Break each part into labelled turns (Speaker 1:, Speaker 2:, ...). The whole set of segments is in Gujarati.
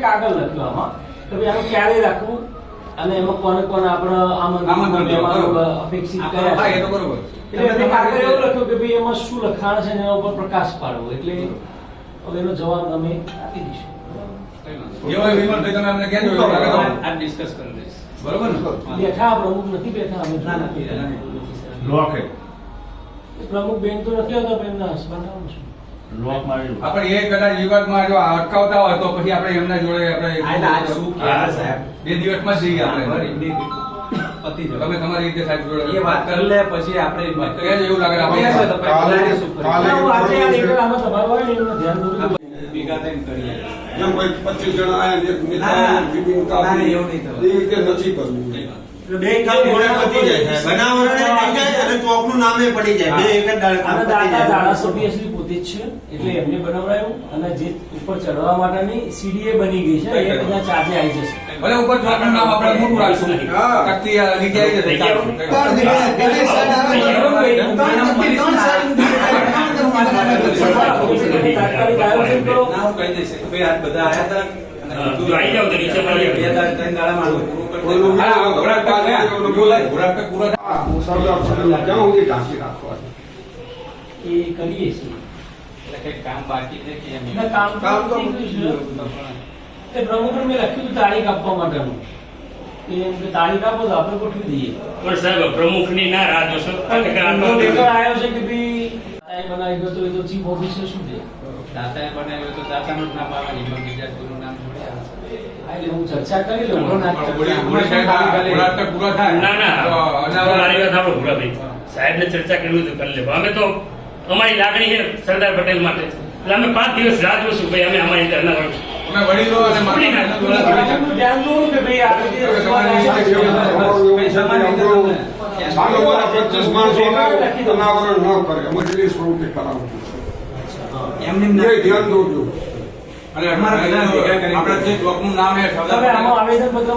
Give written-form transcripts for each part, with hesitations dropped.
Speaker 1: કાગળ લખ્યું આમાં તો આનું ક્યારે રાખવું અને એમાં કોને કોને આપણે આમંત્રણ અપેક્ષિત કર્યા છે. એટલે કાગળ એવું લખ્યું કે ભાઈ એમાં શું લખાણ છે એના ઉપર પ્રકાશ પાડવો. એટલે હવે એનો જવાબ અમે આપી દઈશું. બેઠા પ્રમુખ નથી બેઠા, અમે પ્રમુખ બેન તો નથી આવતા, એમના હસબન્ડ આવું છું.
Speaker 2: આપણે એ કદાચ વિવાદમાં જો અટકાવતા હોય તો પછી આપણે એમના જોડે આપણે 2 દિવસમાં જઈએ. આપણે તમે તમારી રીતે સાહેબ જોડે
Speaker 3: એ વાત કરી લે, પછી આપણે
Speaker 2: એવું લાગે
Speaker 3: ભેગા થઈને કરીએ.
Speaker 4: એમ કોઈ 25 જણા આયા એક નેતા
Speaker 3: એવું નહીં થતું.
Speaker 4: એ રીતે નથી કરવું.
Speaker 5: બે કામ જોડે પતી જાય, બનાવરણે થઈ જાય અને ચોકનું નામે પડી જાય. બે એક જ દાડે કામ પતી જાય.
Speaker 1: ધારાસભ્ય શ્રી પોતે જ છે એટલે એમને બનાવડાયું અને જે ઉપર ચડવા માટેની સીડીએ બની ગઈ છે એ બધા ચાર્જે આવી જશે.
Speaker 2: ભલે ઉપર ચોકનું નામ આપણે મોટું રાખશું, તકતી નીચે આવી જશે.
Speaker 1: તાત્કાલિક આયોજન કરો.
Speaker 3: ના, હું કહી દઈશ કે ભાઈ આ બધા આયા હતા અને કીધું આવી જાવ તો નીચે પડી બે ત્રણ દાડામાં
Speaker 4: ક્યાં સુધી ઢાંકી રાખવાની?
Speaker 1: એ કરીએ છીએ.
Speaker 3: એટલે કઈ કામ બાકી છે કે એમ?
Speaker 1: ના, કામ તો થઈ ગયું છે. એ પ્રમુખને મેં લખ્યું હતું તારીખ આપવા માટેનું. એમ કે તારીખ આપો તો આપણે ગોઠવી દઈએ.
Speaker 6: પણ સાહેબ પ્રમુખની ના રાહ જોશો.
Speaker 1: લેટર આવ્યો છે કે ભાઈ બનાવી ગયો તો એ તો ચીફ ઓફિસર શું છે?
Speaker 3: દાતાએ બનાવ્યો તો દાતાનું જ નામ આવે, એમાં બીજા કોઈનું નામ થોડી આવે.
Speaker 1: એટલે હું ચર્ચા કરી લઉં.
Speaker 6: ના ના મારી વાત સાંભળો ભૂરાભાઈ, સાહેબને ચર્ચા કરવી તો કરી લેવા. અમે તો અમારી લાગણી છે સરદાર પટેલ માટે, એટલે અમે 5 દિવસ રાહ જોશું ભાઈ. અમે અમારી રીતે અનાવરણ
Speaker 2: અમે વડીલો અને
Speaker 1: ધ્યાન દઉં કે ભાઈ આ રીતે
Speaker 4: 25 માણસો અનાવરણ ન કરે, મજલિસ સ્વરૂપે કરાવવું.
Speaker 3: એમની
Speaker 4: એ ધ્યાન દોજો.
Speaker 2: અને આપણા જે ચોકનું નામ છે
Speaker 1: તમે આમાં આવેદન પત્ર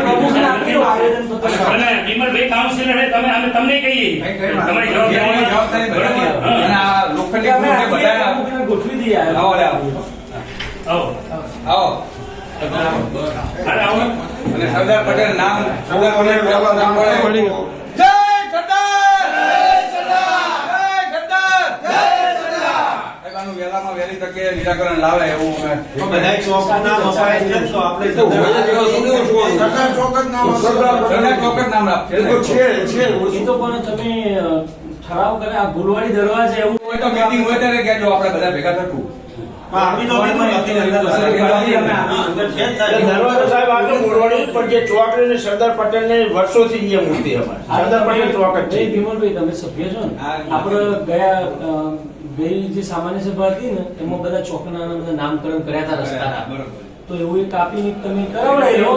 Speaker 1: પ્રમુખને આપ્યું આવેદન પત્ર.
Speaker 6: અને વિમલભાઈ કાઉન્સિલર છે, તમે અમે તમને કહીએ તમારી જવાબદારી
Speaker 2: અને આ લોખંડી
Speaker 1: અમે
Speaker 2: પુરુષને બધા
Speaker 1: પ્રમુખને ગોઠવી દઈએ.
Speaker 2: આવો લે
Speaker 6: આવો
Speaker 2: આવો અને સરદાર પટેલ નામ સરદાર પટેલ નામ પડે. જય સરદાર! એવાનું વહેલામાં વહેલી તકે નિરાકરણ લાવે એવું અમે
Speaker 5: બધા ચોકનું નામ અપાય છે તો આપણે
Speaker 4: સરદાર ચોક જ નામ હશે.
Speaker 2: સરદાર ચોક જ નામ રાખશે.
Speaker 4: એ તો છે
Speaker 1: એ તો પણ તમે ઠરાવ કરે આ ગુલવાડી દરવાજે એવું
Speaker 2: હોય તો મીટિંગ હોય ત્યારે કહેજો, આપણે બધા ભેગા થતું.
Speaker 5: આપી તો કીધું નથી
Speaker 7: દરવાજો સાહેબ આગળ મોરવાડી પર જે ચોક છે ને સરદાર પટેલ ને વર્ષોથી જે મૂર્તિ અમારે સરદાર પટેલ ચોક જ છે.
Speaker 1: વિમલભાઈ તમે સભ્ય છો ને, આપણે ગયા ગઈ જે સામાન્ય સભા હતી ને એમાં બધા ચોકના બધા નામકરણ કર્યા હતા રસ્તાના. તો એવું એક કાપીને તમે કરાવડાવી લો.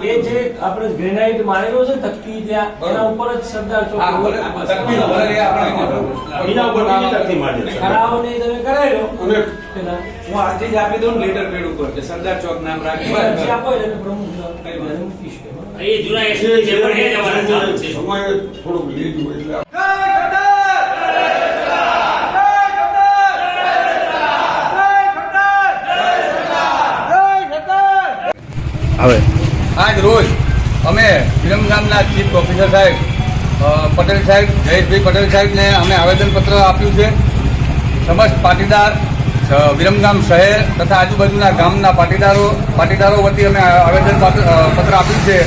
Speaker 1: એ જે આપણે ગ્રેનાઇટ મારેલો છે તકતી ત્યાં એના ઉપર જ સરદાર ચોક
Speaker 7: એના ઉપર બીજી તકતી મારી છે.
Speaker 1: કરાવો ને તમે કરાવી લો.
Speaker 4: અને
Speaker 1: પેલા
Speaker 3: હું આજથી જ આપી દઉં લેટર પેડ ઉપર કે સરદાર ચોક નામ
Speaker 1: જે
Speaker 3: રાખી
Speaker 1: આપો એટલે પ્રમુખ મૂકીશું.
Speaker 6: એ જૂના એસટી જે પણ એ જ અમારા ચાલુ છે.
Speaker 4: સમય થોડુંક લીધું એટલે
Speaker 2: આજ રોજ અમે વિરમગામના ચીફ ઓફિસર સાહેબ પટેલ સાહેબ જયેશભાઈ પટેલ સાહેબને અમે આવેદનપત્ર આપ્યું છે. સમસ્ત પાટીદાર વિરમગામ શહેર તથા આજુબાજુના ગામના પાટીદારો વતી અમે આવેદનપત્ર આપ્યું છે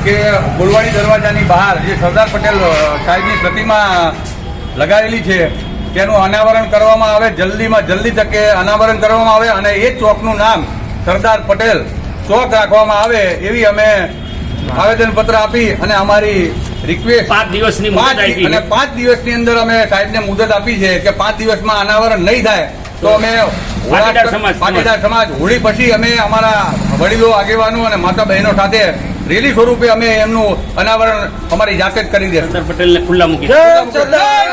Speaker 2: કે ગુલવાડી દરવાજાની બહાર જે સરદાર પટેલ સાહેબની પ્રતિમા લગાવેલી છે તેનું અનાવરણ કરવામાં આવે, જલ્દીમાં જલ્દી તકે અનાવરણ કરવામાં આવે અને એ ચોકનું નામ સરદાર પટેલ ચોક રાખવામાં આવે એવી અમે આવેદનપત્ર આપી અને અમારી રિક્વેસ્ટ
Speaker 6: 5 દિવસની મુદત આપી
Speaker 2: અને 5 દિવસની અંદર અમે સાહેબને મુદત આપી છે કે 5 દિવસમાં અનાવરણ નહીં થાય તો અમે પાટીદાર સમાજ હોળી પછી અમે અમારા વડીલો આગેવાનો અને માતા બહેનો સાથે રેલી સ્વરૂપે અમે એમનું અનાવરણ અમારી જાતે જ કરી દે.
Speaker 6: સરદાર પટેલને ખુલ્લા મૂકી.
Speaker 2: જય સરદાર!